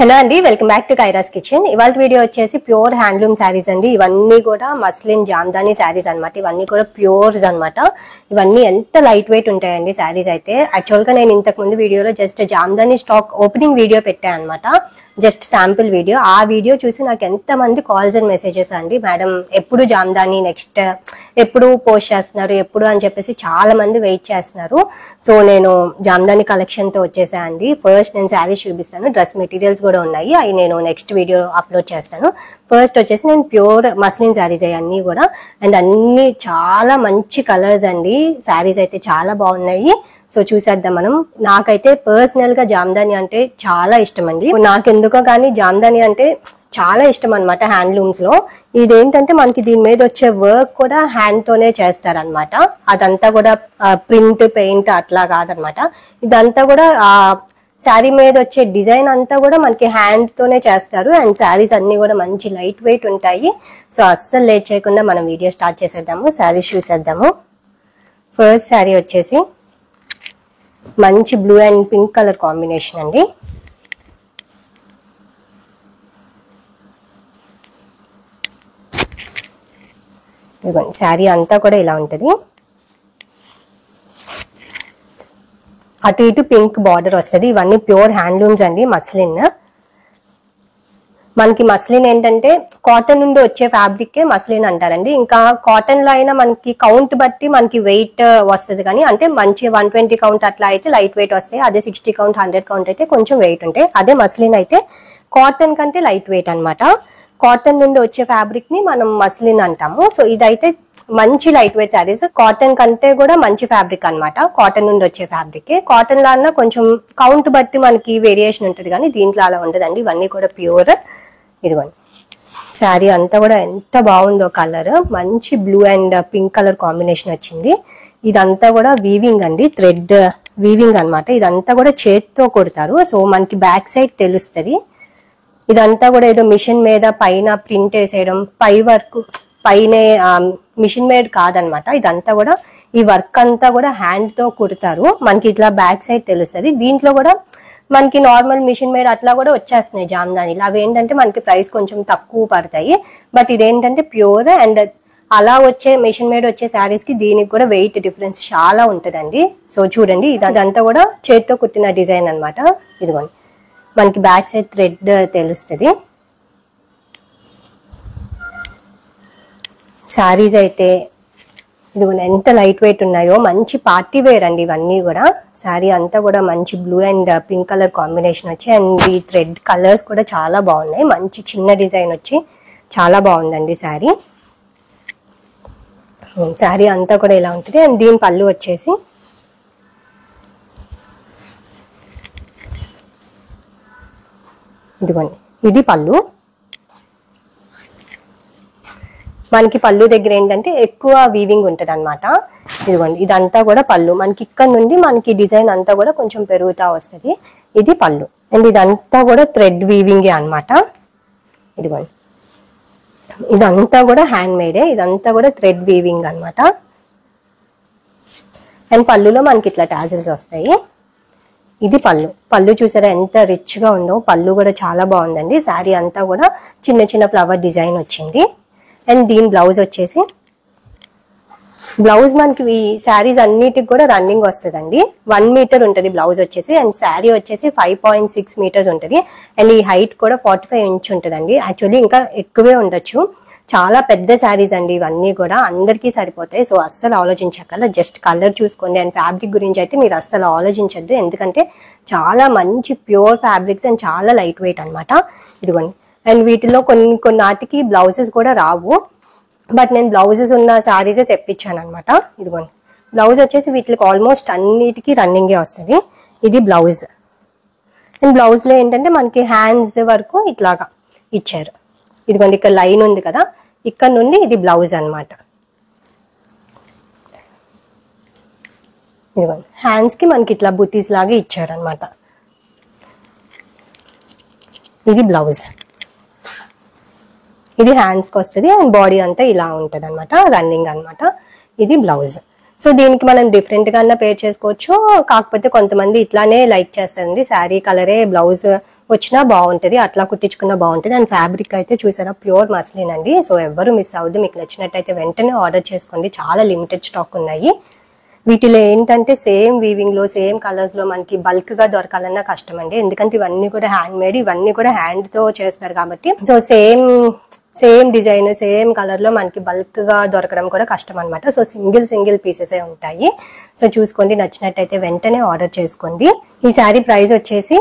Hello అండి, welcome back to కైరాస్ kitchen. ఇవాళ video వచ్చేసి ప్యూర్ హ్యాండ్లూమ్ శారీస్ అండి. ఇవన్నీ కూడా మస్లిన్ జామ్దాని శారీస్ అనమాట. ఇవన్నీ కూడా ప్యూర్స్ అనమాట. ఇవన్నీ ఎంత లైట్ వెయిట్ ఉంటాయండి శారీస్ అయితే. యాక్చువల్ గా నేను ఇంతకు ముందు వీడియోలో just Jamdani stock opening video పెట్టాను అనమాట, జస్ట్ శాంపిల్ వీడియో. ఆ వీడియో చూసి నాకు ఎంత మంది కాల్స్ అండ్ మెసేజెస్ అండి, మేడం ఎప్పుడు జామ్దాని నెక్స్ట్ ఎప్పుడు పోస్ట్ చేస్తున్నారు ఎప్పుడు అని చెప్పేసి చాలా మంది వెయిట్ చేస్తున్నారు. సో నేను జామ్దాని కలెక్షన్ తో వచ్చేసా అండి. ఫస్ట్ నేను శారీస్ చూపిస్తాను, డ్రెస్ మెటీరియల్స్ కూడా ఉన్నాయి, అవి నేను నెక్స్ట్ వీడియో అప్లోడ్ చేస్తాను. ఫస్ట్ వచ్చేసి నేను ప్యూర్ మస్లిన్ శారీస్ అన్ని కూడా, అండ్ అన్ని చాలా మంచి కలర్స్ అండి. శారీస్ అయితే చాలా బాగున్నాయి. సో చూసేద్దాం మనం. నాకైతే పర్సనల్ గా జామ్దాని అంటే చాలా ఇష్టం అండి. నాకెందుకో కానీ జామ్దాని అంటే చాలా ఇష్టం అనమాట హ్యాండ్లూమ్స్ లో. ఇదేంటంటే మనకి దీని మీద వచ్చే వర్క్ కూడా హ్యాండ్ తోనే చేస్తారనమాట. అదంతా కూడా ప్రింట్ పెయింట్ అట్లా కాదనమాట. ఇదంతా కూడా శారీ మీద వచ్చే డిజైన్ అంతా కూడా మనకి హ్యాండ్ తోనే చేస్తారు. అండ్ శారీస్ అన్ని కూడా మంచి లైట్ వెయిట్ ఉంటాయి. సో అస్సలు లేట్ చేయకుండా మనం వీడియో స్టార్ట్ చేసేద్దాము, శారీస్ చూసేద్దాము. ఫస్ట్ శారీ వచ్చేసి మంచి blue and pink colour combination అండి. ఇదిగోండి, శారీ అంతా కూడా ఇలా ఉంటుంది. అటు ఇటు పింక్ బార్డర్ వస్తుంది. ఇవన్నీ ప్యూర్ హ్యాండ్లూమ్స్ అండి, మస్లిన్. మనకి మస్లిన్ ఏంటంటే కాటన్ నుండి వచ్చే ఫ్యాబ్రిక్ మస్లిన్ అంటారండి. ఇంకా కాటన్ లో అయినా మనకి కౌంట్ బట్టి మనకి వెయిట్ వస్తుంది, కానీ అంటే మంచి 120 కౌంట్ అట్లా అయితే లైట్ వెయిట్ వస్తాయి. అదే 60 కౌంట్ 100 కౌంట్ అయితే కొంచెం వెయిట్ ఉంటాయి. అదే మస్లిన్ అయితే కాటన్ కంటే లైట్ వెయిట్ అనమాట. కాటన్ నుండి వచ్చే ఫ్యాబ్రిక్ ని మనం మస్లిన్ అంటాము. సో ఇదైతే మంచి లైట్ వెయిట్ శారీస్, కాటన్ కంటే కూడా మంచి ఫ్యాబ్రిక్ అనమాట. కాటన్ నుండి వచ్చే ఫ్యాబ్రిక్. కాటన్ లో కొంచెం కౌంట్ బట్టి మనకి వేరియేషన్ ఉంటుంది, కానీ దీంట్లో అలా ఉండదండి. ఇవన్నీ కూడా ప్యూర్. ఇదిగోండి, శారీ అంతా కూడా ఎంత బాగుందో కలర్. మంచి blue and pink colour combination వచ్చింది. ఇదంతా కూడా వీవింగ్ అండి, థ్రెడ్ వీవింగ్ అనమాట. ఇదంతా కూడా చేతితో కొడతారు. సో మనకి బ్యాక్ సైడ్ తెలుస్తుంది. ఇదంతా కూడా ఏదో మిషన్ మీద పైన ప్రింట్ వేసేయడం, పై వర్క్ పైనే మిషన్ మేడ్ కాదనమాట. ఇదంతా కూడా ఈ వర్క్ అంతా కూడా హ్యాండ్ తో కుడతారు. మనకి ఇట్లా బ్యాక్ సైడ్ తెలుస్తుంది. దీంట్లో కూడా మనకి నార్మల్ మిషన్ మేడ్ అట్లా కూడా వచ్చేస్తున్నాయి జామ్దానీలు. అవి ఏంటంటే మనకి ప్రైస్ కొంచెం తక్కువ పడతాయి. బట్ ఇదేంటంటే ప్యూర్. అండ్ అలా వచ్చే మిషన్ మేడ్ వచ్చే శారీస్ కి దీనికి కూడా వెయిట్ డిఫరెన్స్ చాలా ఉంటుందండి. సో చూడండి, ఇదంతా కూడా చేతితో కుట్టిన డిజైన్ అనమాట. ఇదిగోండి, మనకి బ్యాక్ సైడ్ థ్రెడ్ తెలుస్తుంది. శారీస్ అయితే ఇదిగోండి ఎంత లైట్ వెయిట్ ఉన్నాయో. మంచి పార్టీ వేర్ అండి ఇవన్నీ కూడా. శారీ అంతా కూడా మంచి blue and pink colour combination వచ్చి, అండ్ ఈ థ్రెడ్ కలర్స్ కూడా చాలా బాగున్నాయి. మంచి చిన్న డిజైన్ వచ్చి చాలా బాగుందండి శారీ. శారీ అంతా కూడా ఇలా ఉంటుంది. అండ్ దీని పళ్ళు వచ్చేసి ఇదిగోండి, ఇది పళ్ళు. మనకి పళ్ళు దగ్గర ఏంటంటే ఎక్కువ వీవింగ్ ఉంటుంది అనమాట. ఇదిగోండి, ఇదంతా కూడా పళ్ళు. మనకి ఇక్కడ నుండి మనకి డిజైన్ అంతా కూడా కొంచెం పెరుగుతా వస్తుంది. ఇది పళ్ళు. అండ్ ఇదంతా కూడా థ్రెడ్ వీవింగే అనమాట. ఇదిగోండి, ఇదంతా కూడా హ్యాండ్ మేడే. ఇదంతా కూడా థ్రెడ్ వీవింగ్ అనమాట. అండ్ పళ్ళులో మనకి ఇట్లా టాజిల్స్ వస్తాయి. ఇది పళ్ళు. పళ్ళు చూసారా ఎంత రిచ్ గా ఉందో. పళ్ళు కూడా చాలా బాగుందండి. శారీ అంతా కూడా చిన్న చిన్న ఫ్లవర్ డిజైన్ వచ్చింది. అండ్ దీని బ్లౌజ్ వచ్చేసి, బ్లౌజ్ మనకి ఈ శారీస్ అన్నిటికి కూడా రన్నింగ్ వస్తుందండి. 1 మీటర్ ఉంటుంది బ్లౌజ్ వచ్చేసి. అండ్ శారీ వచ్చేసి 5.6 మీటర్స్ ఉంటుంది. అండ్ ఈ హైట్ కూడా 45 ఇంచ్ ఉంటుందండి. యాక్చువల్లీ ఇంకా ఎక్కువే ఉండొచ్చు. చాలా పెద్ద శారీస్ అండి ఇవన్నీ కూడా, అందరికీ సరిపోతాయి. సో అస్సలు ఆలోచించక్కర్లా, జస్ట్ కలర్ చూసుకోండి. అండ్ ఫ్యాబ్రిక్ గురించి అయితే మీరు అస్సలు ఆలోచించద్దు, ఎందుకంటే చాలా మంచి ప్యూర్ ఫ్యాబ్రిక్స్ అండ్ చాలా లైట్ వెయిట్ అనమాట. ఇదిగోండి, అండ్ వీటిలో కొన్ని నాటికి బ్లౌజెస్ కూడా రావు. బట్ నేను బ్లౌజెస్ ఉన్న శారీసే తెప్పించాను అనమాట. ఇదిగోండి, బ్లౌజ్ వచ్చేసి వీటికి ఆల్మోస్ట్ అన్నిటికీ రన్నింగే వస్తుంది. ఇది బ్లౌజ్. అండ్ బ్లౌజ్ లో ఏంటంటే మనకి హ్యాండ్స్ వరకు ఇట్లాగా ఇచ్చారు. ఇదిగోండి, ఇక్కడ లైన్ ఉంది కదా, ఇక్కడ నుండి ఇది బ్లౌజ్ అనమాట. ఇదిగోండి, హ్యాండ్స్ కి మనకి ఇట్లా బుటీస్ లాగా ఇచ్చారనమాట. ఇది బ్లౌజ్. ఇది హ్యాండ్స్ కి వస్తుంది. అండ్ బాడీ అంతా ఇలా ఉంటది అనమాట, రన్నింగ్ అనమాట. ఇది బ్లౌజ్. సో దీనికి మనం డిఫరెంట్ గా పేర్ చేసుకోవచ్చు. కాకపోతే కొంతమంది ఇట్లానే లైక్ చేస్తారండి, శారీ కలరే బ్లౌజ్ వచ్చినా బాగుంటది, అట్లా కుట్టించుకున్నా బాగుంటది. అండ్ ఫ్యాబ్రిక్ అయితే చూసారా ప్యూర్ మస్లిన్ అండి. సో ఎవరు మిస్ అవ్వద్దు, మీకు నచ్చినట్టయితే వెంటనే ఆర్డర్ చేసుకోండి, చాలా లిమిటెడ్ స్టాక్ ఉన్నాయి. వీటిలో ఏంటంటే సేమ్ వీవింగ్ లో సేమ్ కలర్స్ లో మనకి బల్క్ గా దొరకాలన్నా కష్టం అండి, ఎందుకంటే ఇవన్నీ కూడా హ్యాండ్ మేడ్, ఇవన్నీ కూడా హ్యాండ్ తో చేస్తారు కాబట్టి. So same design same colour లో మనకి బల్క్ గా దొరకడం కూడా కష్టం అనమాట. సో సింగిల్ పీసెస్ ఉంటాయి. సో చూసుకోండి, నచ్చినట్టయితే వెంటనే ఆర్డర్ చేసుకోండి. ఈ శారీ ప్రైస్ వచ్చేసి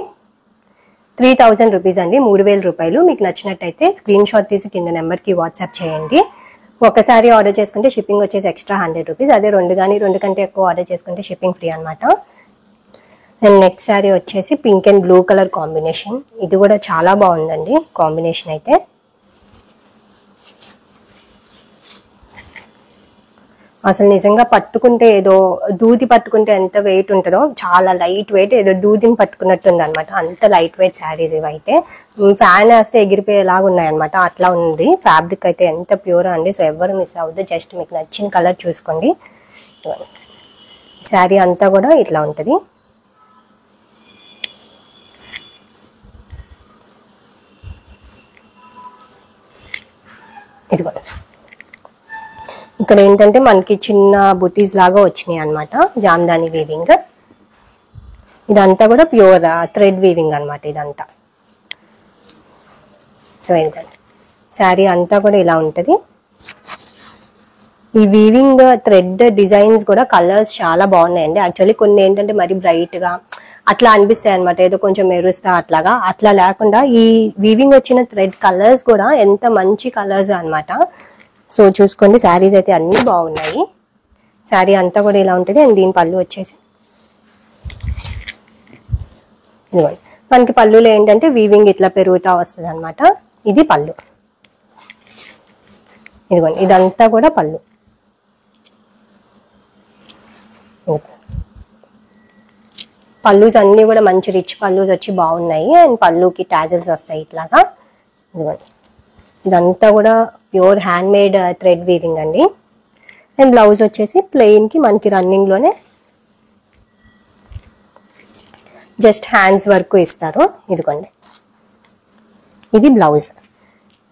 3000 రూపీస్ అండి, 3000 రూపాయలు. మీకు నచ్చినట్టయితే స్క్రీన్ షాట్ తీసి కింద నెంబర్ కి వాట్సాప్ చేయండి. ఒకసారి ఆర్డర్ చేసుకుంటే షిప్పింగ్ వచ్చేసి ఎక్స్ట్రా 100 రూపీస్. అదే రెండు కంటే ఎక్కువ ఆర్డర్ చేసుకుంటే షిప్పింగ్ ఫ్రీ అనమాట. అండ్ నెక్స్ట్ శారీ వచ్చేసి pink and blue colour combination. ఇది కూడా చాలా బాగుందండి కాంబినేషన్ అయితే. అసలు నిజంగా పట్టుకుంటే ఏదో దూది పట్టుకుంటే ఎంత వెయిట్ ఉంటుందో, చాలా లైట్ వెయిట్, ఏదో దూదిని పట్టుకున్నట్టుంది అనమాట, అంత లైట్ వెయిట్ శారీస్ ఇవైతే. ఫ్యాన్ వేస్తే ఎగిరిపోయేలాగా ఉన్నాయన్నమాట, అట్లా ఉంది. ఫ్యాబ్రిక్ అయితే ఎంత ప్యూర్ అండి. సో ఎవరు మిస్ అవ్వద్దు, జస్ట్ మీకు నచ్చిన కలర్ చూసుకోండి. శారీ అంతా కూడా ఇట్లా ఉంటుంది. ఇదిగోండి, ఇక్కడ ఏంటంటే మనకి చిన్న బుటీస్ లాగా వచ్చినాయి అనమాట, జామ్దాని వీవింగ్. ఇదంతా కూడా ప్యూర్ థ్రెడ్ వీవింగ్ అనమాట ఇదంతా. సో ఏంటంటే శారీ అంతా కూడా ఇలా ఉంటుంది. ఈ వీవింగ్ థ్రెడ్ డిజైన్స్ కూడా కలర్స్ చాలా బాగున్నాయండి. యాక్చువల్లీ కొన్ని ఏంటంటే మరి బ్రైట్ గా అట్లా అనిపిస్తాయి అనమాట, ఏదో కొంచెం మెరుస్తా అట్లాగా. అట్లా లేకుండా ఈ వీవింగ్ వచ్చిన థ్రెడ్ కలర్స్ కూడా ఎంత మంచి కలర్స్ అనమాట. సో చూసుకోండి, శారీస్ అయితే అన్ని బాగున్నాయి. శారీ అంతా కూడా ఇలా ఉంటుంది. అండ్ దీని పళ్ళు వచ్చేసి ఇదిగోండి, మనకి పళ్ళులో ఏంటంటే వీవింగ్ ఇట్లా పెరుగుతూ వస్తుంది అనమాట. ఇది పళ్ళు, ఇదిగోండి, ఇదంతా కూడా పళ్ళు. పళ్ళుస్ అన్ని కూడా మంచి రిచ్ పళ్ళుస్ వచ్చి బాగున్నాయి. అండ్ పళ్ళుకి టాజిల్స్ వస్తాయి ఇట్లాగా. ఇదిగోండి, ఇదంతా కూడా pure hand made thread weaving అండి. అండ్ బ్లౌజ్ వచ్చేసి ప్లెయిన్ కి మనకి రన్నింగ్ లోనే జస్ట్ హ్యాండ్స్ వర్క్ ఇస్తారు. ఇదిగోండి, ఇది బ్లౌజ్.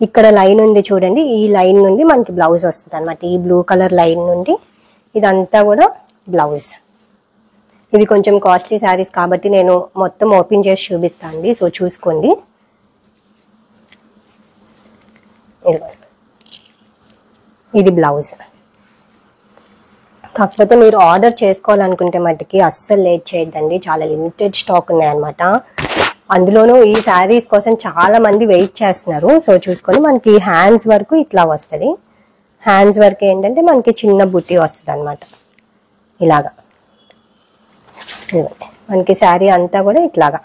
ఇక్కడ లైన్ ఉంది చూడండి, ఈ లైన్ నుండి మనకి బ్లౌజ్ వస్తుంది అనమాట. ఈ బ్లూ కలర్ లైన్ నుండి ఇదంతా కూడా బ్లౌజ్. ఇవి కొంచెం కాస్ట్లీ శారీస్ కాబట్టి నేను మొత్తం ఓపెన్ చేసి చూపిస్తాను అండి. సో చూసుకోండి, ఇది బ్లౌజ్. కాకపోతే మీరు ఆర్డర్ చేసుకోవాలనుకుంటే మట్టుకి అస్సలు లేట్ చేయొద్దండి, చాలా లిమిటెడ్ స్టాక్ ఉన్నాయన్నమాట. అందులోనూ ఈ శారీస్ కోసం చాలా మంది వెయిట్ చేస్తున్నారు. సో చూసుకొని మనకి హ్యాండ్స్ వరకు ఇట్లా వస్తుంది. హ్యాండ్స్ వరకు ఏంటంటే మనకి చిన్న బుట్టి వస్తుంది అనమాట ఇలాగా. మనకి శారీ అంతా కూడా ఇట్లాగా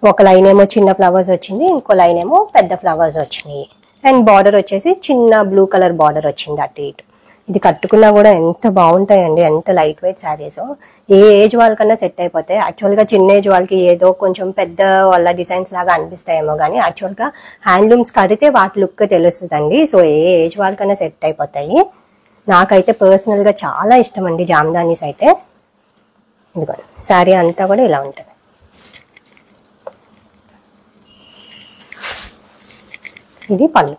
ఒక లైన్ ఏమో చిన్న ఫ్లవర్స్ వచ్చింది, ఇంకో లైన్ ఏమో పెద్ద ఫ్లవర్స్ వచ్చినాయి. అండ్ బార్డర్ వచ్చేసి చిన్న బ్లూ కలర్ బార్డర్ వచ్చింది అటు ఇటు. ఇది కట్టుకున్నా కూడా ఎంత బాగుంటాయండి, ఎంత లైట్ వెయిట్ శారీస్. ఏ ఏజ్ వాళ్ళకన్నా సెట్ అయిపోతాయి. యాక్చువల్గా చిన్న ఏజ్ వాళ్ళకి ఏదో కొంచెం పెద్ద వాళ్ళ డిజైన్స్ లాగా అనిపిస్తాయేమో కానీ యాక్చువల్గా హ్యాండ్లూమ్స్ కడితే వాటి లుక్ తెలుస్తుందండి. సో ఏ ఏజ్ వాళ్ళకన్నా సెట్ అయిపోతాయి. నాకైతే పర్సనల్గా చాలా ఇష్టం అండి జామ్దానీస్ అయితే. ఇదిగో శారీ అంతా కూడా ఇలా ఉంటుంది. ఇది పళ్ళు.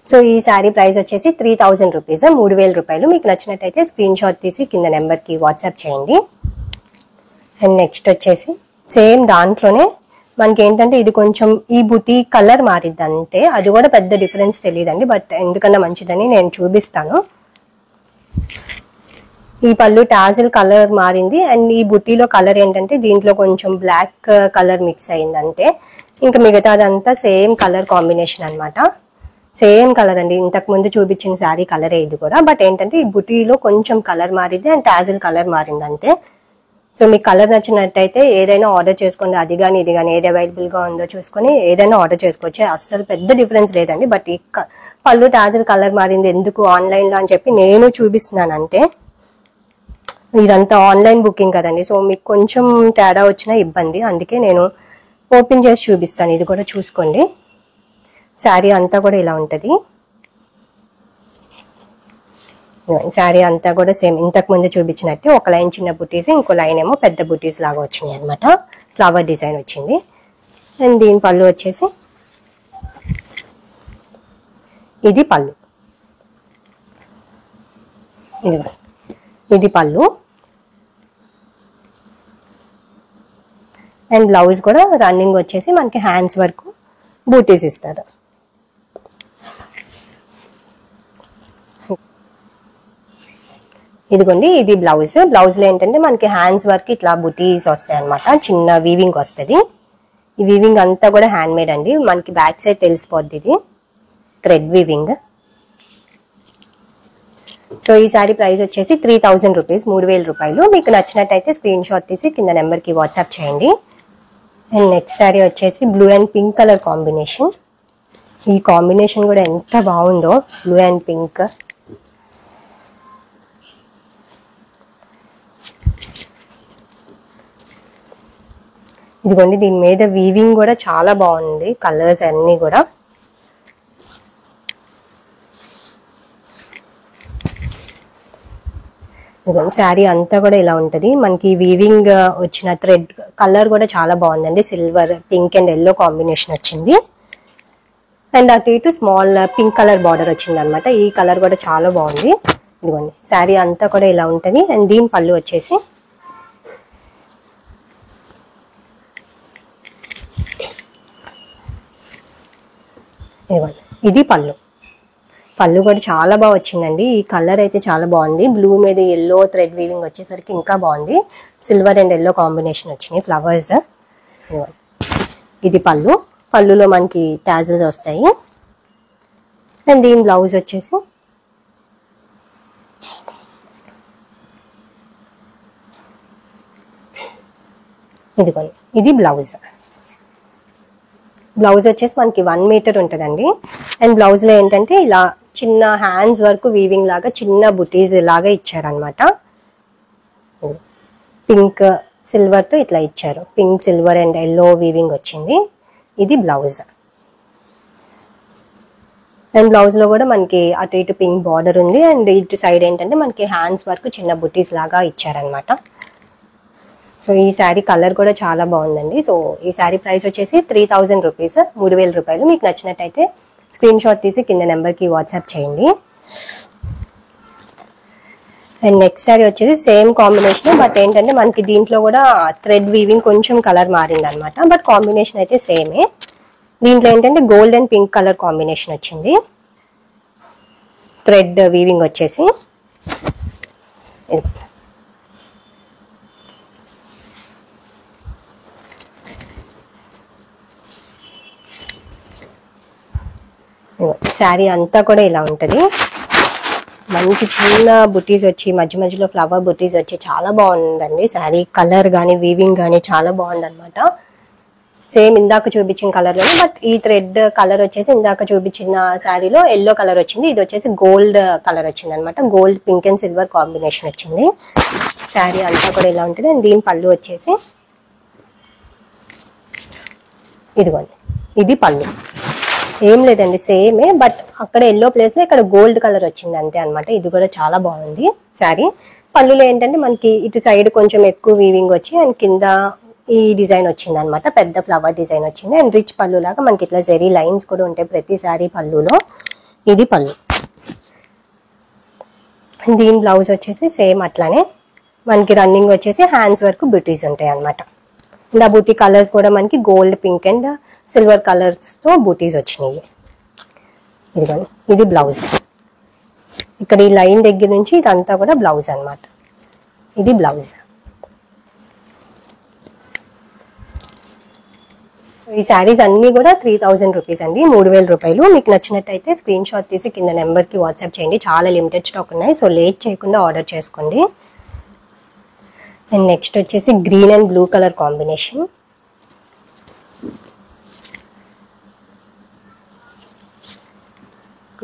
సో ఈ శారీ ప్రైస్ వచ్చేసి 3000 రూపీస్, 3000 రూపాయలు. మీకు నచ్చినట్టయితే స్క్రీన్ షాట్ తీసి కింద నెంబర్కి వాట్సాప్ చేయండి. అండ్ నెక్స్ట్ వచ్చేసి సేమ్ దాంట్లోనే మనకి ఏంటంటే ఇది కొంచెం ఈ బుటీ కలర్ మారిద్ది అంతే, అది కూడా పెద్ద డిఫరెన్స్ తెలియదండి, బట్ ఎందుకన్నా మంచిదని నేను చూపిస్తాను. ఈ పళ్ళు టాజిల్ కలర్ మారింది. అండ్ ఈ బుట్టీలో కలర్ ఏంటంటే దీంట్లో కొంచెం బ్లాక్ కలర్ మిక్స్ అయింది అంతే. ఇంకా మిగతాదంతా సేమ్ కలర్ కాంబినేషన్ అనమాట. సేమ్ కలర్ అండి, ఇంతకు ముందు చూపించిన శారీ కలరే ఇది కూడా. బట్ ఏంటంటే ఈ బుటీలో కొంచెం కలర్ మారింది అండ్ టాజిల్ కలర్ మారింది అంతే. సో మీకు కలర్ నచ్చినట్టయితే ఏదైనా ఆర్డర్ చేసుకోండి, అది కానీ ఇది కానీ ఏది అవైలబుల్ గా ఉందో చూసుకొని ఏదైనా ఆర్డర్ చేసుకోవచ్చు. అస్సలు పెద్ద డిఫరెన్స్ లేదండి. బట్ ఈ పళ్ళు టాజిల్ కలర్ మారింది ఎందుకు ఆన్లైన్ లో అని చెప్పి నేను చూపిస్తున్నాను అంతే. ఇదంతా ఆన్లైన్ బుకింగ్ కదండి, సో మీకు కొంచెం తేడా వచ్చినా ఇబ్బంది, అందుకే నేను ఓపెన్ చేసి చూపిస్తాను. ఇది కూడా చూసుకోండి. శారీ అంతా కూడా ఇలా ఉంటుంది. శారీ అంతా కూడా సేమ్ ఇంతకు ముందు చూపించినట్టు ఒక లైన్ చిన్న బుటీస్, ఇంకో లైన్ ఏమో పెద్ద బుటీస్ లాగా వచ్చినాయి అనమాట. ఫ్లవర్ డిజైన్ వచ్చింది. అండ్ దీని పళ్ళు వచ్చేసి ఇది పళ్ళు, ఇది పళ్ళు. అండ్ బ్లౌజ్ కూడా రన్నింగ్ వచ్చేసి మనకి హ్యాండ్స్ వరకు బూటీస్ ఇస్తారు. ఇదిగోండి ఇది బ్లౌజ్. బ్లౌజ్ లో ఏంటంటే మనకి హ్యాండ్స్ వరకు ఇట్లా బుటీస్ వస్తాయి అనమాట. చిన్న వీవింగ్ వస్తుంది. ఈ వీవింగ్ అంతా కూడా హ్యాండ్ మేడ్ అండి. మనకి బ్యాక్ సైడ్ తెలిసిపోద్ది ఇది థ్రెడ్ వీవింగ్. సో ఈ సారీ ప్రైస్ వచ్చేసి 3000 రూపీస్, 3000 రూపాయలు. మీకు నచ్చినట్టయితే స్క్రీన్ షాట్ తీసి కింద నెంబర్కి వాట్సాప్ చేయండి. అండ్ నెక్స్ట్ సారీ వచ్చేసి blue and pink colour combination. ఈ కాంబినేషన్ కూడా ఎంత బాగుందో, బ్లూ అండ్ పింక్. ఇదిగోండి దీని మీద వీవింగ్ కూడా చాలా బాగుంది, కలర్స్ అన్నీ కూడా. ఇదిగోండి శారీ అంతా కూడా ఇలా ఉంటుంది. మనకి వీవింగ్ వచ్చిన థ్రెడ్ కలర్ కూడా చాలా బాగుందండి. Silver, pink and yellow combination వచ్చింది. అండ్ అటు ఇటు స్మాల్ పింక్ కలర్ బార్డర్ వచ్చింది అనమాట. ఈ కలర్ కూడా చాలా బాగుంది. ఇదిగోండి శారీ అంతా కూడా ఇలా ఉంటుంది. అండ్ దీని పళ్ళు వచ్చేసి ఇది పళ్ళు. పళ్ళు కూడా చాలా బాగా వచ్చిందండి. ఈ కలర్ అయితే చాలా బాగుంది. బ్లూ మీద ఎల్లో థ్రెడ్ వీవింగ్ వచ్చేసరికి ఇంకా బాగుంది. సిల్వర్ అండ్ ఎల్లో కాంబినేషన్ వచ్చినాయి ఫ్లవర్స్. ఇది పళ్ళు. పళ్ళులో మనకి టాజల్స్ వస్తాయి. అండ్ దీని బ్లౌజ్ వచ్చేసి ఇదిగోండి ఇది బ్లౌజ్. బ్లౌజ్ వచ్చేసి మనకి 1 మీటర్ ఉంటుందండి. అండ్ బ్లౌజ్ లో ఏంటంటే ఇలా చిన్న హ్యాండ్స్ వరకు వీవింగ్ లాగా చిన్న బుటీస్ లాగా ఇచ్చారనమాట. పింక్ సిల్వర్ తో ఇట్లా ఇచ్చారు. Pink, silver and yellow weaving వచ్చింది. ఇది బ్లౌజ్. అండ్ బ్లౌజ్ లో కూడా మనకి అటు ఇటు పింక్ బార్డర్ ఉంది. అండ్ ఇటు సైడ్ ఏంటంటే మనకి హ్యాండ్స్ వరకు చిన్న బుటీస్ లాగా ఇచ్చారనమాట. సో ఈ శారీ కలర్ కూడా చాలా బాగుందండి. సో ఈ శారీ ప్రైస్ వచ్చేసి 3000 రూపీస్, 3000 రూపాయలు. మీకు నచ్చినట్టయితే స్క్రీన్ షాట్ తీసి కింద నెంబర్కి వాట్సాప్ చేయండి. అండ్ నెక్స్ట్ శారీ వచ్చేసి సేమ్ కాంబినేషన్, బట్ ఏంటంటే మనకి దీంట్లో కూడా థ్రెడ్ వీవింగ్ కొంచెం కలర్ మారింది అనమాట. బట్ కాంబినేషన్ అయితే సేమే. దీంట్లో ఏంటంటే gold and pink colour combination వచ్చింది. థ్రెడ్ వీవింగ్ వచ్చేసి శారీ అంతా కూడా ఇలా ఉంటుంది. మంచి చిన్న బుటీస్ వచ్చి మధ్య మధ్యలో ఫ్లవర్ బుటీస్ వచ్చి చాలా బాగుందండి. శారీ కలర్ కానీ వీవింగ్ కానీ చాలా బాగుంది అనమాట. సేమ్ ఇందాక చూపించిన కలర్ లోనే, బట్ ఈ థ్రెడ్ కలర్ వచ్చేసి ఇందాక చూపించిన శారీలో ఎల్లో కలర్ వచ్చింది. ఇది వచ్చేసి గోల్డ్ కలర్ వచ్చింది అనమాట. Gold, pink and silver combination వచ్చింది. శారీ అంతా కూడా ఇలా ఉంటుంది. అండ్ దీని పళ్ళు వచ్చేసి ఇదిగోండి ఇది పళ్ళు. ఏం లేదండి సేమే, బట్ అక్కడ ఎల్లో ప్లేస్ లో ఇక్కడ గోల్డ్ కలర్ వచ్చింది అంతే అనమాట. ఇది కూడా చాలా బాగుంది శారీ. పళ్ళులో ఏంటంటే మనకి ఇటు సైడ్ కొంచెం ఎక్కువ వీవింగ్ వచ్చి అండ్ కింద ఈ డిజైన్ వచ్చింది అనమాట. పెద్ద ఫ్లవర్ డిజైన్ వచ్చింది. అండ్ రిచ్ పళ్ళు లాగా మనకి ఇట్లా జెరీ లైన్స్ కూడా ఉంటాయి ప్రతి శారీ పళ్ళులో. ఇది పళ్ళు. దీని బ్లౌజ్ వచ్చేసి సేమ్ అట్లానే మనకి రన్నింగ్ వచ్చేసి హ్యాండ్స్ వరకు బుటీస్ ఉంటాయి అనమాట. ఇలా బూటీ కలర్స్ కూడా మనకి gold, pink and silver colours తో బూటీస్ వచ్చినాయి. ఇదిగోండి ఇది బ్లౌజ్. ఇక్కడ ఈ లైన్ దగ్గర నుంచి ఇదంతా కూడా బ్లౌజ్ అనమాట. ఇది బ్లౌజ్. ఈ శారీస్ అన్ని కూడా 3000 రూపీస్ అండి, 3000 రూపాయలు. మీకు నచ్చినట్టయితే స్క్రీన్ షాట్ తీసి కింద నెంబర్కి వాట్సాప్ చేయండి. చాలా లిమిటెడ్ స్టాక్ ఉన్నాయి. సో లేట్ చేయకుండా ఆర్డర్ చేసుకోండి. అండ్ నెక్స్ట్ వచ్చేసి green and blue colour combination.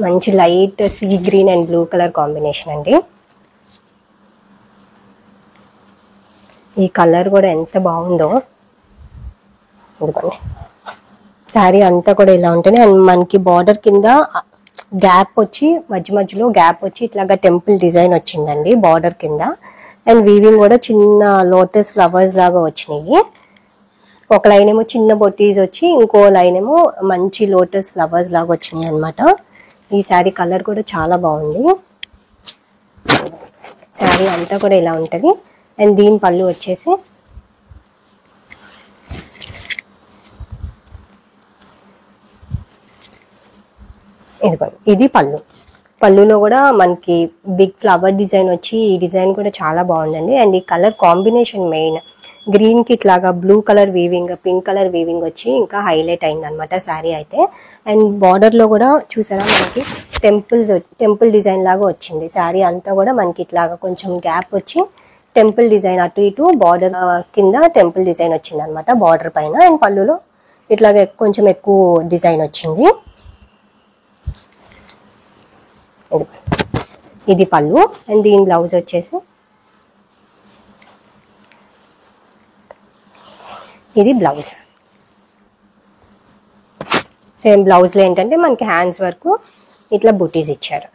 మంచి light sea green and blue colour combination అండి. ఈ కలర్ కూడా ఎంత బాగుందో. ఇదిగోండి శారీ అంతా కూడా ఇలా ఉంటుంది. అండ్ మనకి బార్డర్ కింద గ్యాప్ వచ్చి మధ్యలో గ్యాప్ వచ్చి ఇట్లాగా టెంపుల్ డిజైన్ వచ్చిందండి బార్డర్ కింద. అండ్ వీవింగ్ కూడా చిన్న లోటస్ ఫ్లవర్స్ లాగా వచ్చినాయి. ఒక లైన్ ఏమో చిన్న బొటీస్ వచ్చి ఇంకో లైన్ ఏమో మంచి లోటస్ ఫ్లవర్స్ లాగా వచ్చినాయి అనమాట. ఈ శారీ కలర్ కూడా చాలా బాగుంది. శారీ అంతా కూడా ఇలా ఉంటుంది. అండ్ దీని పళ్ళు వచ్చేసి ఇదిగోండి, ఇది పళ్ళులో కూడా మనకి బిగ్ ఫ్లవర్ డిజైన్ వచ్చి ఈ డిజైన్ కూడా చాలా బాగుందండి. అండ్ ఈ కలర్ కాంబినేషన్ మెయిన్ గ్రీన్ కి ఇట్లాగా blue colour weaving, pink colour weaving వచ్చి ఇంకా హైలైట్ అయింది అనమాట శారీ అయితే. అండ్ బార్డర్ లో కూడా చూసారా మనకి టెంపుల్ డిజైన్ లాగా వచ్చింది. శారీ అంతా కూడా మనకి ఇట్లాగా కొంచెం గ్యాప్ వచ్చి టెంపుల్ డిజైన్ అటు ఇటు బార్డర్ కింద టెంపుల్ డిజైన్ వచ్చింది అనమాట బార్డర్ పైన. అండ్ పళ్ళులో ఇట్లాగా కొంచెం ఎక్కువ డిజైన్ వచ్చింది. ఇది పళ్ళు. అండ్ దీని బ్లౌజ్ వచ్చేసి ఇది బ్లౌజ్. సేమ్ బ్లౌజ్ లో ఏంటంటే మనకి హ్యాండ్స్ వరకు ఇట్లా బుటీస్ ఇచ్చారు,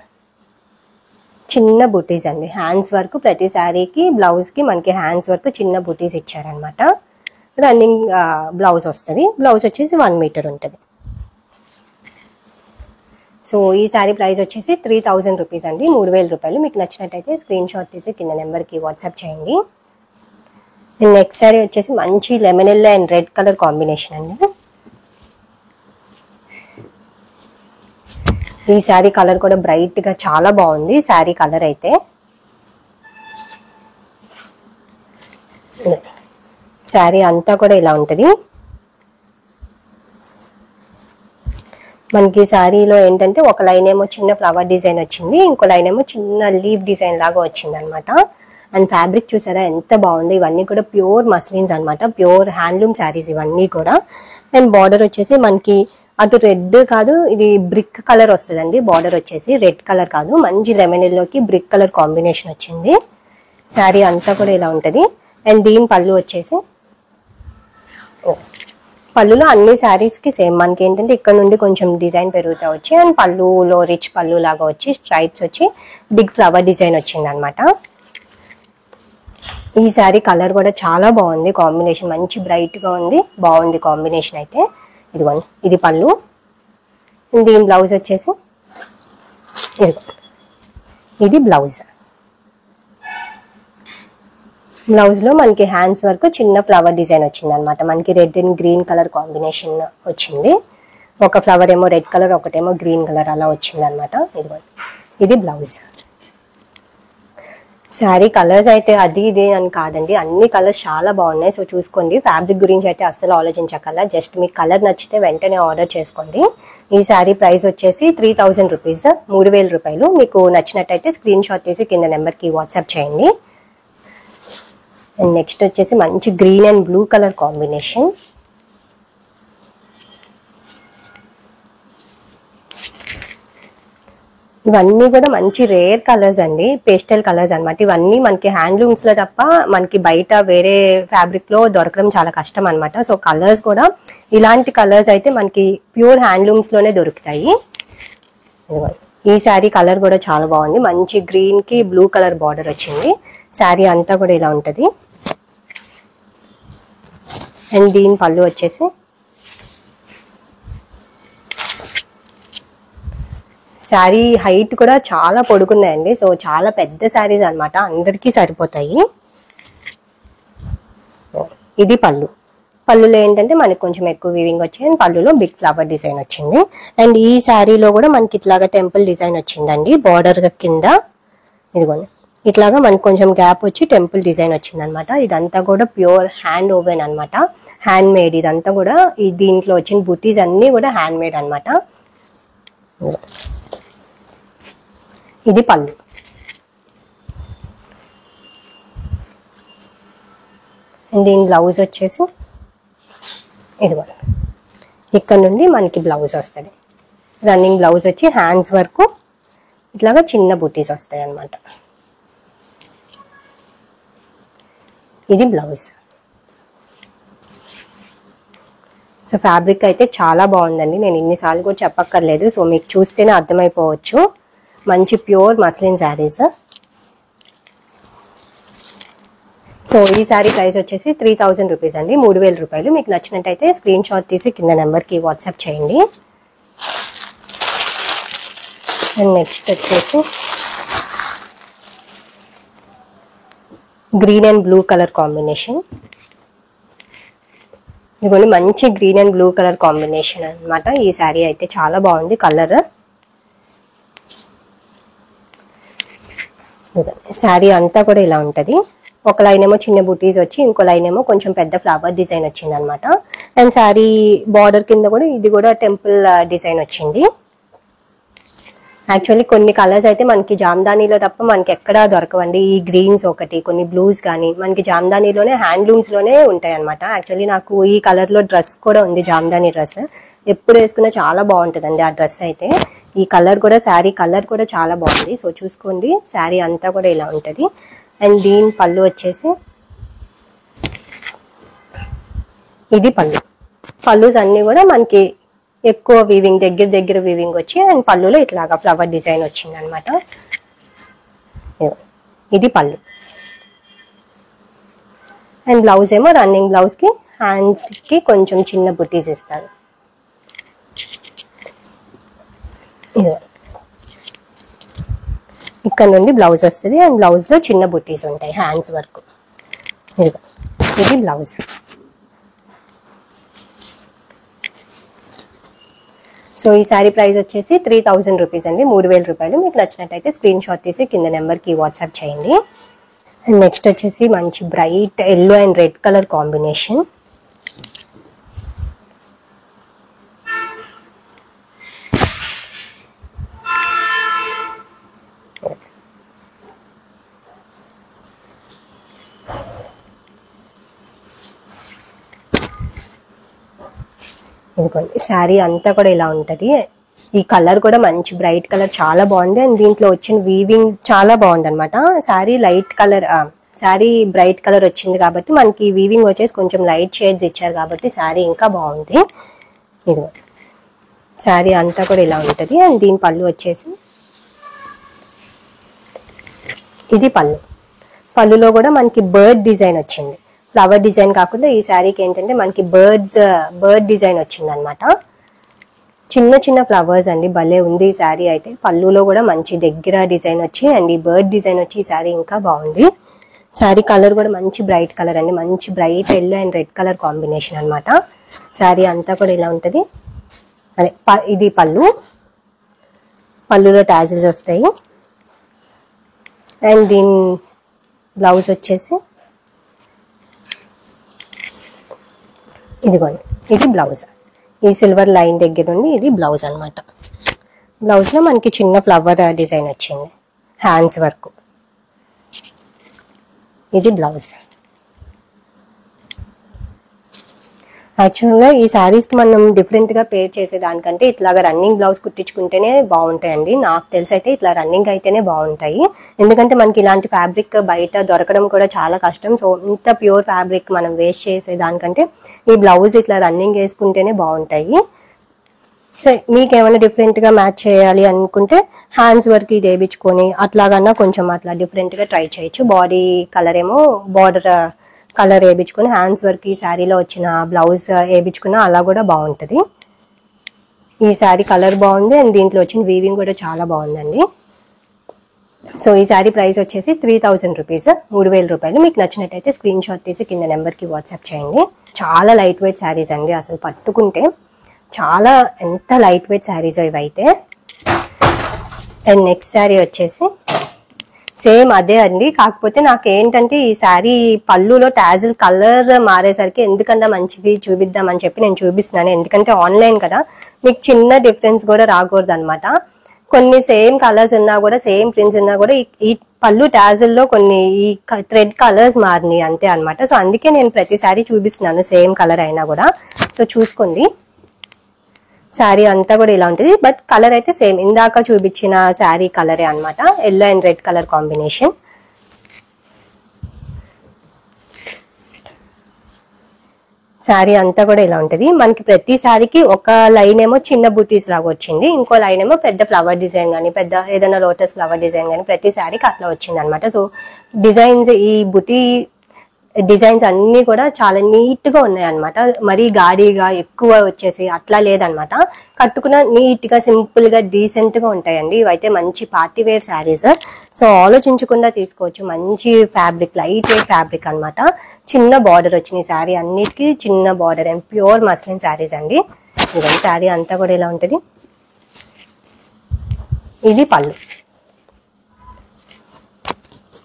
చిన్న బుటీస్ అండి. హ్యాండ్స్ వరకు ప్రతి శారీకి బ్లౌజ్ కి మనకి హ్యాండ్స్ వరకు చిన్న బుటీస్ ఇచ్చారనమాట. రన్నింగ్ బ్లౌజ్ వస్తుంది. బ్లౌజ్ వచ్చేసి 1 మీటర్ ఉంటుంది. సో ఈ శారీ ప్రైస్ వచ్చేసి 3000 రూపీస్ అండి, 3000 రూపాయలు. మీకు నచ్చినట్టయితే స్క్రీన్ షాట్ తీసి కింద నెంబర్కి వాట్సాప్ చేయండి. నెక్స్ట్ శారీ వచ్చేసి మంచి lemon yellow and red colour combination అండి. ఈ శారీ కలర్ కూడా బ్రైట్ గా చాలా బాగుంది. శారీ కలర్ అయితే శారీ అంతా కూడా ఇలా ఉంటుంది. మనకి శారీలో ఏంటంటే ఒక లైన్ ఏమో చిన్న ఫ్లవర్ డిజైన్ వచ్చింది, ఇంకో లైన్ ఏమో చిన్న లీవ్ డిజైన్ లాగా వచ్చింది అనమాట. అండ్ ఫ్యాబ్రిక్ చూసారా ఎంత బాగుంది. ఇవన్నీ కూడా ప్యూర్ మస్లిన్స్ అనమాట, ప్యూర్ హ్యాండ్లూమ్ శారీస్ ఇవన్నీ కూడా. అండ్ బార్డర్ వచ్చేసి మనకి అటు రెడ్ కాదు, ఇది బ్రిక్ కలర్ వస్తుందండి. బార్డర్ వచ్చేసి రెడ్ కలర్ కాదు, మంచి లెమన్ ఎల్లోకి బ్రిక్ కలర్ కాంబినేషన్ వచ్చింది. శారీ అంతా కూడా ఇలా ఉంటుంది. అండ్ దీని పళ్ళు వచ్చేసి పళ్ళులో అన్ని శారీస్ కి సేమ్ మనకి ఏంటంటే ఇక్కడ నుండి కొంచెం డిజైన్ పెరుగుతా వచ్చి అండ్ పళ్ళులో రిచ్ పళ్ళు లాగా వచ్చి స్ట్రైప్స్ వచ్చి బిగ్ ఫ్లవర్ డిజైన్ వచ్చింది అనమాట. ఈ శారీ కలర్ కూడా చాలా బాగుంది, కాంబినేషన్ మంచి బ్రైట్ గా ఉంది, బాగుంది కాంబినేషన్ అయితే. ఇదిగోండి, ఇది పళ్ళు. దీని బ్లౌజ్ వచ్చేసి ఇది బ్లౌజ్. బ్లౌజ్ లో మనకి హ్యాండ్స్ వరకు చిన్న ఫ్లవర్ డిజైన్ వచ్చింది అనమాట. మనకి red and green colour combination వచ్చింది. ఒక ఫ్లవర్ ఏమో రెడ్ కలర్, ఒకటేమో గ్రీన్ కలర్ అలా వచ్చింది అనమాట. ఇదిగోండి, ఇది బ్లౌజ్. శారీ కలర్స్ అయితే అది ఇది అని కాదండి, అన్ని కలర్స్ చాలా బాగున్నాయి. సో చూసుకోండి. ఫ్యాబ్రిక్ గురించి అయితే అస్సలు ఆలోచించకల్లా, జస్ట్ మీకు కలర్ నచ్చితే వెంటనే ఆర్డర్ చేసుకోండి. ఈ శారీ ప్రైస్ వచ్చేసి 3000 రూపీస్, 3000 రూపాయలు. మీకు నచ్చినట్టయితే స్క్రీన్ షాట్ తీసి కింద నెంబర్కి వాట్సాప్ చేయండి. అండ్ నెక్స్ట్ వచ్చేసి మంచి green and blue colour combination. ఇవన్నీ కూడా మంచి రేర్ కలర్స్ అండి, పేస్టల్ కలర్స్ అనమాట. ఇవన్నీ మనకి హ్యాండ్లూమ్స్ లో తప్ప మనకి బయట వేరే ఫ్యాబ్రిక్ లో దొరకడం చాలా కష్టం అనమాట. సో కలర్స్ కూడా ఇలాంటి కలర్స్ అయితే మనకి ప్యూర్ హ్యాండ్లూమ్స్ లోనే దొరుకుతాయి. ఈ శారీ కలర్ కూడా చాలా బాగుంది, మంచి గ్రీన్ కి బ్లూ కలర్ బార్డర్ వచ్చింది. శారీ అంతా కూడా ఇలా ఉంటది. అండ్ దీని పళ్ళు వచ్చేసి శారీ హైట్ కూడా చాలా పొడుగున్నాయండి. సో చాలా పెద్ద శారీస్ అనమాట, అందరికీ సరిపోతాయి. ఇది పళ్ళు. పళ్ళులో ఏంటంటే మనకి కొంచెం ఎక్కువ వీవింగ్ వచ్చింది అండ్ పళ్ళులో బిగ్ ఫ్లవర్ డిజైన్ వచ్చింది. అండ్ ఈ శారీలో కూడా మనకి ఇట్లాగా టెంపుల్ డిజైన్ వచ్చిందండి బార్డర్ కింద. ఇదిగోండి, ఇట్లాగా మనకి కొంచెం గ్యాప్ వచ్చి టెంపుల్ డిజైన్ వచ్చింది అనమాట. ఇదంతా కూడా ప్యూర్ హ్యాండ్ ఓవెన్ అనమాట, హ్యాండ్ మేడ్. ఇదంతా కూడా దీంట్లో వచ్చిన బుటీస్ అన్ని కూడా హ్యాండ్ మేడ్ అనమాట. ఇది పళ్ళు. దీని బ్లౌజ్ వచ్చేసి ఇదిగో ఇక్కడ నుండి మనకి బ్లౌజ్ వస్తుంది. రన్నింగ్ బ్లౌజ్ వచ్చి హ్యాండ్స్ వరకు ఇట్లాగా చిన్న బుటీస్ వస్తాయి అన్నమాట. ఇది బ్లౌజ్. సో ఫ్యాబ్రిక్ అయితే చాలా బాగుందండి, నేను ఇన్నిసార్లు కూడా చెప్పక్కర్లేదు. సో మీకు చూస్తేనే అర్థమైపోవచ్చు. మంచి ప్యూర్ మస్లిన్ శారీస్. సో ఈ శారీ ప్రైస్ వచ్చేసి 3000 రూపీస్ అండి, 3000 రూపాయలు. మీకు నచ్చినట్టయితే స్క్రీన్ షాట్ తీసి కింద నెంబర్కి వాట్సాప్ చేయండి. అండ్ నెక్స్ట్ వచ్చేసి green and blue colour combination. ఇదిగోండి మంచి green and blue colour combination అన్నమాట. ఈ శారీ అయితే చాలా బాగుంది కలర్. శారీ అంతా కూడా ఇలా ఉంటుంది. ఒక లైన్ ఏమో చిన్న బుటీస్ వచ్చి, ఇంకో లైన్ ఏమో కొంచెం పెద్ద ఫ్లవర్ డిజైన్ వచ్చింది అనమాట. అండ్ శారీ బార్డర్ కింద కూడా ఇది కూడా టెంపుల్ డిజైన్ వచ్చింది. యాక్చువల్లీ కొన్ని కలర్స్ అయితే మనకి జామ్దానీలో తప్ప మనకి ఎక్కడా దొరకవండి. ఈ గ్రీన్స్ ఒకటి, కొన్ని బ్లూస్ కానీ మనకి జామ్దానీలోనే హ్యాండ్లూమ్స్ లోనే ఉంటాయి అనమాట. యాక్చువల్లీ నాకు ఈ కలర్ లో డ్రెస్ కూడా ఉంది, జామ్దానీ డ్రెస్. ఎప్పుడు వేసుకున్నా చాలా బాగుంటుందండి ఆ డ్రెస్ అయితే. ఈ కలర్ కూడా, శారీ కలర్ కూడా చాలా బాగుంది. సో చూసుకోండి, శారీ అంతా కూడా ఇలా ఉంటుంది. అండ్ దీని పళ్ళు వచ్చేసి ఇది పళ్ళు. పళ్ళుస్ అన్ని కూడా మనకి ఎక్కువ వీవింగ్, దగ్గర వీవింగ్ వచ్చి, అండ్ పళ్ళులో ఇట్లాగా ఫ్లవర్ డిజైన్ వచ్చింది అనమాట. ఇది పళ్ళు. అండ్ బ్లౌజ్ ఏమో రన్నింగ్ బ్లౌజ్ కి హ్యాండ్స్ కి కొంచెం చిన్న బుటీస్ ఇస్తారు. ఇక్కడ నుండి బ్లౌజ్ వస్తుంది, అండ్ బ్లౌజ్ లో చిన్న బుటీస్ ఉంటాయి హ్యాండ్స్ వరకు. ఇది బ్లౌజ్. సో ఈ శారీ ప్రైస్ వచ్చేసి 3000 రూపీస్ అండి, 3000 రూపాయలు. మీకు నచ్చినట్టయితే స్క్రీన్ షాట్ తీసి కింద నెంబర్కి వాట్సాప్ చేయండి. అండ్ నెక్స్ట్ వచ్చేసి మంచి bright yellow and red colour combination. ఇదిగోండి శారీ అంతా కూడా ఇలా ఉంటుంది. ఈ కలర్ కూడా మంచి బ్రైట్ కలర్, చాలా బాగుంది. అండ్ దీంట్లో వచ్చిన వీవింగ్ చాలా బాగుంది అనమాట. Sari light colour, sari bright colour వచ్చింది కాబట్టి మనకి వీవింగ్ వచ్చేసి కొంచెం లైట్ షేడ్స్ ఇచ్చారు కాబట్టి శారీ ఇంకా బాగుంది. ఇదిగో శారీ అంతా కూడా ఇలా ఉంటుంది. అండ్ దీని పళ్ళు వచ్చేసి ఇది పళ్ళు. పళ్ళులో కూడా మనకి బర్డ్ డిజైన్ వచ్చింది, ఫ్లవర్ డిజైన్ కాకుండా ఈ శారీకి ఏంటంటే మనకి బర్డ్ డిజైన్ వచ్చింది అనమాట. చిన్న చిన్న ఫ్లవర్స్ అండి, భలే ఉంది ఈ శారీ అయితే. పళ్ళులో కూడా మంచి దగ్గర డిజైన్ వచ్చి, అండ్ ఈ బర్డ్ డిజైన్ వచ్చి ఈ శారీ ఇంకా బాగుంది. శారీ కలర్ కూడా మంచి బ్రైట్ కలర్ అండి, మంచి bright yellow and red colour combination అనమాట. శారీ అంతా కూడా ఇలా ఉంటుంది. అదే ఇది పళ్ళు. పళ్ళులో టాజిల్స్ వస్తాయి. అండ్ దీని బ్లౌజ్ వచ్చేసి ఇదిగోండి, ఇది బ్లౌజ్. ఈ సిల్వర్ లైన్ దగ్గర నుండి ఇది బ్లౌజ్ అనమాట. బ్లౌజ్లో మనకి చిన్న ఫ్లవర్ డిజైన్ వచ్చింది హ్యాండ్స్ వరకు. ఇది బ్లౌజ్. యాక్చువల్గా ఈ శారీస్కి మనం డిఫరెంట్గా పేర్ చేసేదానికంటే ఇట్లాగా రన్నింగ్ బ్లౌజ్ కుట్టించుకుంటేనే బాగుంటాయండి. నాకు తెలిసి అయితే ఇట్లా రన్నింగ్ అయితేనే బాగుంటాయి. ఎందుకంటే మనకి ఇలాంటి ఫ్యాబ్రిక్ బయట దొరకడం కూడా చాలా కష్టం. సో ఇంత ప్యూర్ ఫ్యాబ్రిక్ మనం వేస్ట్ చేసేదానికంటే ఈ బ్లౌజ్ ఇట్లా రన్నింగ్ వేసుకుంటేనే బాగుంటాయి. సో మీకు ఏమైనా డిఫరెంట్గా మ్యాచ్ చేయాలి అనుకుంటే హ్యాండ్స్ వర్క్ ఇది వేయించుకొని అట్లాగన్నా కొంచెం అట్లా డిఫరెంట్గా ట్రై చేయొచ్చు. బాడీ కలర్ ఏమో బార్డర్ కలర్ వేయించుకొని హ్యాండ్స్ వర్క్ ఈ శారీలో వచ్చిన బ్లౌజ్ వేయించుకున్నా అలా కూడా బాగుంటుంది. ఈ శారీ కలర్ బాగుంది, అండ్ దీంట్లో వచ్చిన వీవింగ్ కూడా చాలా బాగుందండి. సో ఈ శారీ ప్రైస్ వచ్చేసి 3000 రూపీస్, 3000 రూపాయలు. మీకు నచ్చినట్టయితే స్క్రీన్ షాట్ తీసి కింద నెంబర్కి వాట్సాప్ చేయండి. చాలా లైట్ వెయిట్ శారీస్ అండి, అసలు పట్టుకుంటే చాలా ఎంత లైట్ వెయిట్ శారీస్ ఇవైతే. అండ్ నెక్స్ట్ శారీ వచ్చేసి సేమ్ అదే అండి, కాకపోతే నాకు ఏంటంటే ఈ శారీ పళ్ళులో టాజిల్ కలర్ మారేసరికి ఎందుకన్నా మంచిది చూపిద్దామని చెప్పి నేను చూపిస్తున్నాను. ఎందుకంటే ఆన్లైన్ కదా, మీకు చిన్న డిఫరెన్స్ కూడా రాకూడదు అనమాట. కొన్ని సేమ్ కలర్స్ ఉన్నా కూడా, సేమ్ ప్రింట్స్ ఉన్నా కూడా ఈ పళ్ళు టాజిల్లో కొన్ని ఈ థ్రెడ్ కలర్స్ మారినాయి అంతే అనమాట. సో అందుకే నేను ప్రతిసారి చూపిస్తున్నాను సేమ్ కలర్ అయినా కూడా. సో చూసుకోండి, శారీ అంతా కూడా ఇలా ఉంటుంది, బట్ కలర్ అయితే సేమ్ ఇందాక చూపించిన శారీ కలరే అనమాట. Yellow and red colour combination. Sari అంతా కూడా ఇలా ఉంటది. మనకి ప్రతి శారీకి ఒక లైన్ ఏమో చిన్న బుటీస్ లాగా వచ్చింది, ఇంకో లైన్ ఏమో పెద్ద ఫ్లవర్ డిజైన్ గానీ పెద్ద ఏదైనా లోటస్ ఫ్లవర్ డిజైన్ గానీ ప్రతి శారీకి అట్లా వచ్చింది అనమాట. సో డిజైన్స్, ఈ బుటీ డిజైన్స్ అన్ని కూడా చాలా నీట్ గా ఉన్నాయి అనమాట. మరీ గాడిగా ఎక్కువ వచ్చేసి అట్లా లేదనమాట. కట్టుకున్న నీట్ గా సింపుల్ గా డీసెంట్ గా ఉంటాయండి. ఇవైతే మంచి పార్టీ వేర్ శారీస్. సో ఆలోచించకుండా తీసుకోవచ్చు. మంచి ఫ్యాబ్రిక్, లైట్ వెయిట్ ఫ్యాబ్రిక్ అనమాట. చిన్న బార్డర్ వచ్చినాయి శారీ అన్నిటికీ, చిన్న border and pure muslin saris అండి. ఇదంతా శారీ అంతా కూడా ఇలా ఉంటది. ఇది పళ్ళు.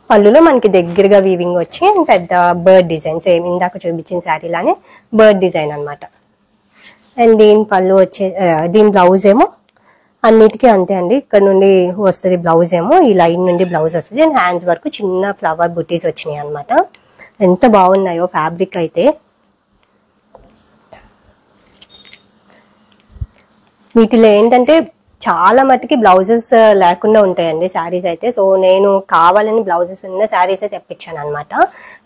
పళ్ళులో మనకి దగ్గరగా వీవింగ్ వచ్చి పెద్ద బర్డ్ డిజైన్, సేమ్ ఇందాక చూపించిన శారీలానే బర్డ్ డిజైన్ అనమాట. అండ్ దీని పళ్ళు దీని బ్లౌజ్ ఏమో అన్నిటికీ అంతే అండి. ఇక్కడ నుండి వస్తుంది బ్లౌజ్ ఏమో, ఈ లైన్ నుండి బ్లౌజ్ వస్తుంది. అండ్ హ్యాండ్స్ వరకు చిన్న ఫ్లవర్ బుటీస్ వచ్చినాయి అనమాట. ఎంత బాగున్నాయో ఫ్యాబ్రిక్ అయితే. వీటిలో ఏంటంటే చాలా మట్టుకి బ్లౌజెస్ లేకుండా ఉంటాయండి శారీస్ అయితే. సో నేను కావాలని బ్లౌజెస్ ఉన్న శారీస్ అయితే తెప్పించాను అనమాట.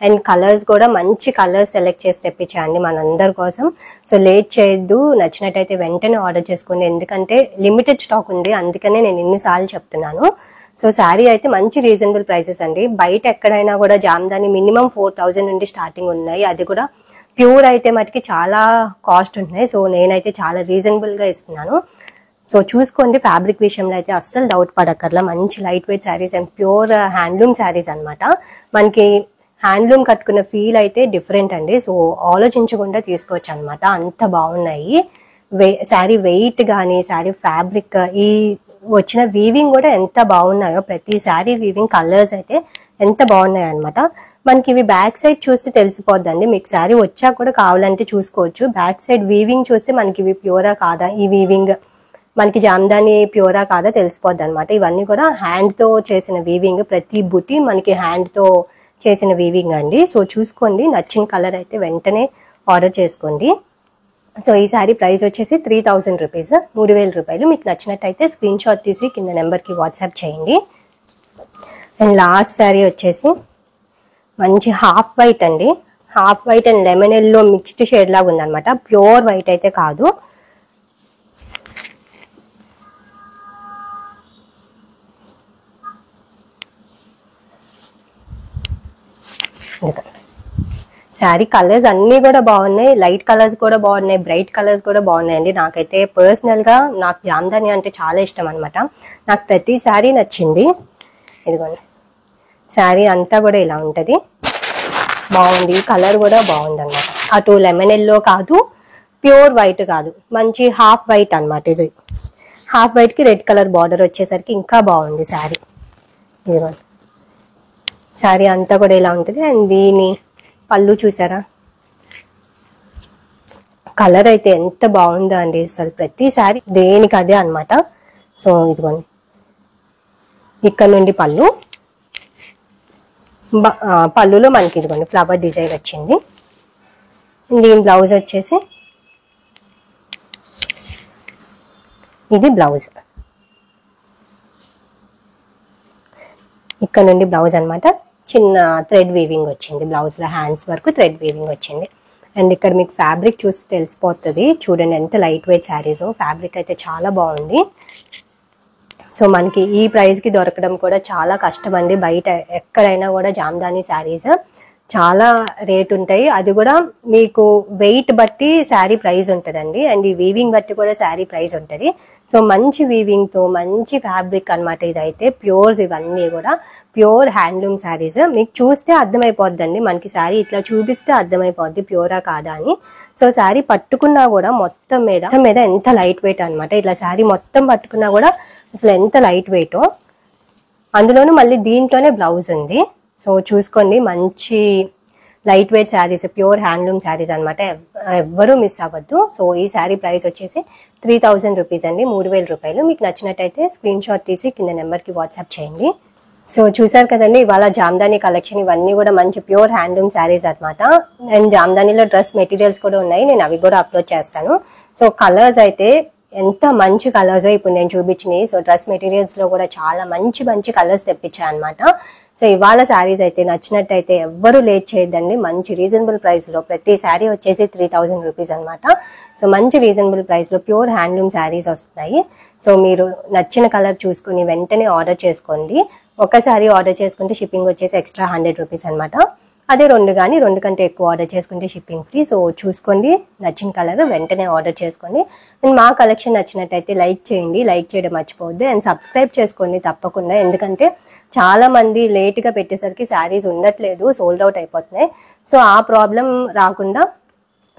అండ్ కలర్స్ కూడా మంచి కలర్స్ సెలెక్ట్ చేసి తెప్పించానండి మనందరి కోసం. సో లేట్ చేయొద్దు, నచ్చినట్టయితే వెంటనే ఆర్డర్ చేసుకోండి. ఎందుకంటే లిమిటెడ్ స్టాక్ ఉంది, అందుకనే నేను ఇన్నిసార్లు చెప్తున్నాను. సో శారీ అయితే మంచి రీజనబుల్ ప్రైసెస్ అండి. బయట ఎక్కడైనా కూడా జామ్దాని మినిమం 4000 నుండి స్టార్టింగ్ ఉన్నాయి. అది కూడా ప్యూర్ అయితే మటుకి చాలా కాస్ట్ ఉంటున్నాయి. సో నేనైతే చాలా రీజనబుల్ గా ఇస్తున్నాను. సో చూసుకోండి. ఫ్యాబ్రిక్ విషయంలో అయితే అస్సలు డౌట్ పడక్కర్లా. మంచి light weight saris and pure handloom saris అనమాట. మనకి హ్యాండ్లూమ్ కట్టుకున్న ఫీల్ అయితే డిఫరెంట్ అండి. సో ఆలోచించకుండా తీసుకోవచ్చు అనమాట. అంత బాగున్నాయి. శారీ వెయిట్ కానీ శారీ ఫ్యాబ్రిక్, ఈ వచ్చిన వీవింగ్ కూడా ఎంత బాగున్నాయో. ప్రతి శారీ వీవింగ్ కలర్స్ అయితే ఎంత బాగున్నాయి అనమాట. మనకి ఇవి బ్యాక్ సైడ్ చూస్తే తెలిసిపోద్దండి. మీకు శారీ వచ్చాక కూడా కావాలంటే చూసుకోవచ్చు. బ్యాక్ సైడ్ వీవింగ్ చూస్తే మనకి ఇవి ప్యూరా కాదా, ఈ వీవింగ్ మనకి జామ్దాని ప్యూరా కాదా తెలిసిపోద్ది అనమాట. ఇవన్నీ కూడా హ్యాండ్ తో చేసిన వీవింగ్, ప్రతి బుటీ మనకి హ్యాండ్ తో చేసిన వీవింగ్ అండి. సో చూసుకోండి. నచ్చిన కలర్ అయితే వెంటనే ఆర్డర్ చేసుకోండి. సో ఈ శారీ ప్రైస్ వచ్చేసి 3000 రూపీస్, 3000 రూపాయలు. మీకు నచ్చినట్టయితే స్క్రీన్ షాట్ తీసి కింద నెంబర్కి వాట్సాప్ చేయండి. అండ్ లాస్ట్ శారీ వచ్చేసి మంచి హాఫ్ వైట్ అండి. Half white and lemon yellow mixed shade లాగా ఉందన్నమాట. ప్యూర్ వైట్ అయితే కాదు. శారీ కలర్స్ అన్ని కూడా బాగున్నాయి. లైట్ కలర్స్ కూడా బాగున్నాయి, బ్రైట్ కలర్స్ కూడా బాగున్నాయండి. నాకైతే పర్సనల్ గా నాకు జామ్దాని అంటే చాలా ఇష్టం అనమాట. నాకు ప్రతి శారీ నచ్చింది. ఇదిగోండి శారీ అంతా కూడా ఇలా ఉంటది. బాగుంది, కలర్ కూడా బాగుంది అనమాట. అటు లెమన్ ఎల్లో కాదు, ప్యూర్ వైట్ కాదు, మంచి హాఫ్ వైట్ అనమాట. ఇది హాఫ్ వైట్ కి రెడ్ కలర్ బార్డర్ వచ్చేసరికి ఇంకా బాగుంది శారీ. ఇదిగోండి శారీ అంతా కూడా ఇలా ఉంటుంది. అండ్ దీని పళ్ళు చూసారా, కలర్ అయితే ఎంత బాగుందో అండి. అసలు ప్రతి శారీ దేనికి అదే అనమాట. సో ఇదిగోండి ఇక్కడ నుండి పళ్ళు, పళ్ళులో మనకి ఇదిగోండి ఫ్లవర్ డిజైన్ వచ్చింది. దీని బ్లౌజ్ వచ్చేసి ఇది బ్లౌజ్. ఇక్కడ నుండి బ్లౌజ్ అనమాట. చిన్న థ్రెడ్ వీవింగ్ వచ్చింది బ్లౌజ్ లో, హ్యాండ్స్ వరకు థ్రెడ్ వీవింగ్ వచ్చింది. అండ్ ఇక్కడ మీకు ఫ్యాబ్రిక్ చూసి తెలిసిపోతుంది. చూడండి ఎంత లైట్ వెయిట్ శారీస్. ఫ్యాబ్రిక్ అయితే చాలా బాగుంది. సో మనకి ఈ ప్రైస్ కి దొరకడం కూడా చాలా కష్టం అండి. బయట ఎక్కడైనా కూడా జామ్దాని శారీస్ చాలా రేట్ ఉంటాయి. అది కూడా మీకు వెయిట్ బట్టి శారీ ప్రైస్ ఉంటుందండి. అండ్ ఈ వీవింగ్ బట్టి కూడా శారీ ప్రైస్ ఉంటుంది. సో మంచి వీవింగ్ తో మంచి ఫ్యాబ్రిక్ అనమాట. ఇదైతే ప్యూర్స్, ఇవన్నీ కూడా ప్యూర్ హ్యాండ్లూమ్ శారీస్. మీకు చూస్తే అర్థమైపోద్దండి. మనకి శారీ ఇట్లా చూపిస్తే అర్థమైపోద్ది ప్యూరా కాదా అని. సో శారీ పట్టుకున్నా కూడా మొత్తం మీద ఎంత లైట్ వెయిట్ అనమాట. ఇట్లా శారీ మొత్తం పట్టుకున్నా కూడా అసలు ఎంత లైట్ వెయిటో. అందులోనూ మళ్ళీ దీంట్లోనే బ్లౌజ్ ఉంది. సో చూసుకోండి, మంచి light weight saris, pure handloom saris అనమాట. ఎవ్వరూ మిస్ అవ్వద్దు. సో ఈ శారీ ప్రైస్ వచ్చేసి 3000 రూపీస్ అండి, 3000 రూపాయలు. మీకు నచ్చినట్టయితే స్క్రీన్ షాట్ తీసి కింద నెంబర్కి వాట్సాప్ చేయండి. సో చూసారు కదండి ఇవాళ జామ్దాని కలెక్షన్. ఇవన్నీ కూడా మంచి ప్యూర్ హ్యాండ్లూమ్ శారీస్ అనమాట. అండ్ జామ్దానిలో డ్రెస్ మెటీరియల్స్ కూడా ఉన్నాయి, నేను అవి కూడా అప్లోడ్ చేస్తాను. సో కలర్స్ అయితే ఎంత మంచి కలర్స్ ఇప్పుడు నేను చూపించినాయి. సో డ్రెస్ మెటీరియల్స్ లో కూడా చాలా మంచి కలర్స్ తెప్పించాను అనమాట. సో ఇవాళ శారీస్ అయితే నచ్చినట్టయితే ఎవ్వరూ లేట్ చేయొద్దండి. మంచి రీజనబుల్ ప్రైస్లో ప్రతి శారీ వచ్చేసి 3000 రూపీస్ అనమాట. సో మంచి రీజనబుల్ ప్రైస్లో ప్యూర్ హ్యాండ్లూమ్ శారీస్ వస్తున్నాయి. సో మీరు నచ్చిన కలర్ చూసుకుని వెంటనే ఆర్డర్ చేసుకోండి. ఒకసారి ఆర్డర్ చేసుకుంటే షిప్పింగ్ వచ్చేసి ఎక్స్ట్రా 100 రూపీస్ అనమాట. అదే 2 కానీ 2 కంటే ఎక్కువ ఆర్డర్ చేసుకుంటే షిప్పింగ్ ఫ్రీ. సో చూసుకోండి, నచ్చిన కలర్ వెంటనే ఆర్డర్ చేసుకోండి. అండ్ మా కలెక్షన్ నచ్చినట్టయితే లైక్ చేయండి, లైక్ చేయడం మర్చిపోవద్దు. అండ్ సబ్స్క్రైబ్ చేసుకోండి తప్పకుండా, ఎందుకంటే చాలా మంది లేట్గా పెట్టేసరికి శారీస్ ఉండట్లేదు, సోల్డ్ అవుట్ అయిపోతున్నాయి. సో ఆ ప్రాబ్లం రాకుండా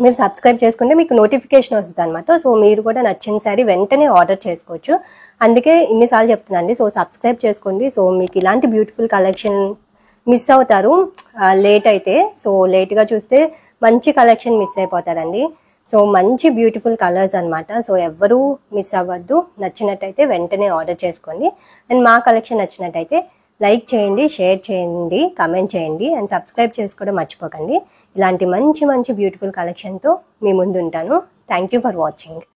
మీరు సబ్స్క్రైబ్ చేసుకుంటే మీకు నోటిఫికేషన్ వస్తుంది అనమాట. సో మీరు కూడా నచ్చిన శారీ వెంటనే ఆర్డర్ చేసుకోవచ్చు. అందుకే ఇన్నిసార్లు చెప్తున్నాండి. సో సబ్స్క్రైబ్ చేసుకోండి. సో మీకు ఇలాంటి బ్యూటిఫుల్ కలెక్షన్ మిస్ అవుతారు లేట్ అయితే. సో లేట్గా చూస్తే మంచి కలెక్షన్ మిస్ అయిపోతారండి. సో మంచి బ్యూటిఫుల్ కలర్స్ అనమాట. సో ఎవ్వరూ మిస్ అవ్వద్దు. నచ్చినట్టయితే వెంటనే ఆర్డర్ చేసుకోండి. అండ్ మా కలెక్షన్ నచ్చినట్టయితే లైక్ చేయండి, షేర్ చేయండి, కమెంట్ చేయండి. అండ్ సబ్స్క్రైబ్ చేసుకోవడం మర్చిపోకండి. ఇలాంటి మంచి మంచి బ్యూటిఫుల్ కలెక్షన్తో మీ ముందు ఉంటాను. Thank you for watching.